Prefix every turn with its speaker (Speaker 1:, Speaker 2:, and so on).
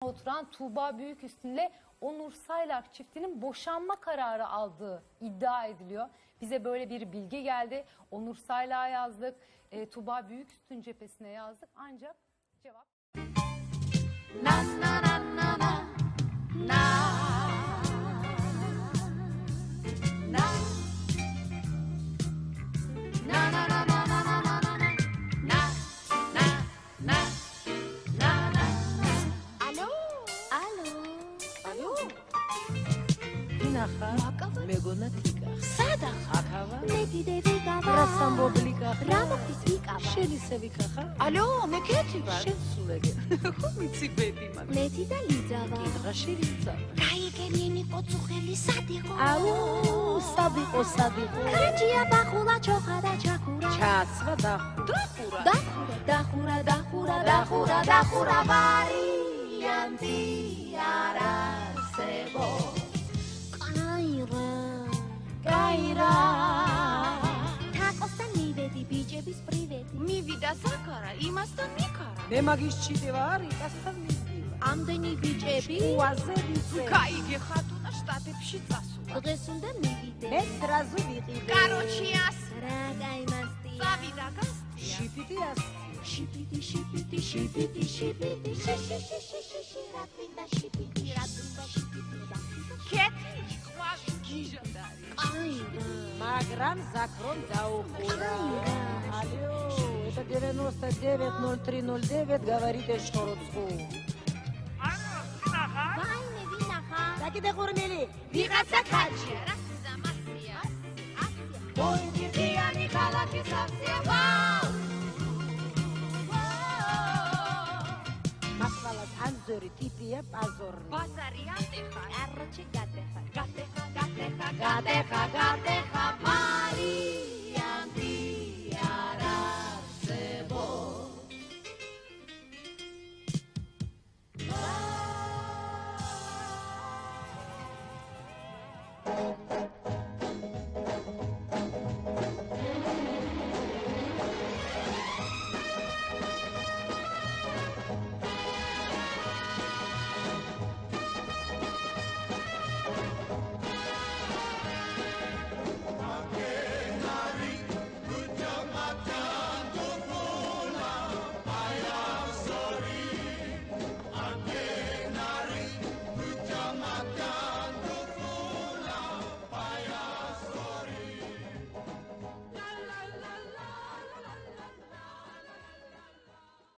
Speaker 1: Oturan Tuğba Büyüküstün'le Onur Saylak çiftinin boşanma kararı aldığı iddia ediliyor. Bize böyle bir bilgi geldi. Onur Saylak'a yazdık. Tuğba Büyüküstün cephesine yazdık. Ancak cevap... Na na na na na na na na na na
Speaker 2: მეგონა თიკა
Speaker 3: სადა
Speaker 2: ახავა
Speaker 3: მეტი დევიკავა
Speaker 2: რასამბობლი კახა
Speaker 3: რამოხის ვიკავა
Speaker 2: შენი სევიკა ხა
Speaker 3: ალო მე კეთი ვარ
Speaker 2: შენ სულეგე ხო მიცი ბედი მაგ
Speaker 3: მეტი და ლიძავა
Speaker 2: კითხა შენიცა
Speaker 3: გაიგერიენი კოცუხელი სადიყო
Speaker 2: აუ სადიყო
Speaker 3: კრეჭია დახულა ჩოხა და ჩახურა
Speaker 2: ჩაცვა
Speaker 3: დახურა ვარიანტი არასებო Გაირა თაკოსთან მივედი ბიჭების პრივედი მივიდა საკარა იმასთან მიქარა
Speaker 2: მე მაგის ჩიტე ვარ იკასთან მივიდა
Speaker 3: ამდენი ბიჭები
Speaker 2: უაზე ვიცე
Speaker 3: გაიგე ხატუნა შტატებში წასულა დღეს უნდა მივიდე
Speaker 2: მე სრაზუ ვიყიდე
Speaker 3: კაროჩიას რა გაიმასტია წავიდა გასტია შიპიტი რა თქმა კეთი ყვავი გიჟანდარი
Speaker 2: მაგრამ ზაქრომ დაუყურა алло это 990309 говорите что роцу
Speaker 3: ვაიმე ვინახა
Speaker 2: დაკიდე ხურნელი
Speaker 3: ვიღაცა ხაჭია რა ზამასია ой გიგიანი ქალაქის აქცია ვაუ
Speaker 2: მასვალას ანზორი ტიპია პაზორნი
Speaker 3: ბაზარი ატეხა არჩე გადეხა გადეხა მარი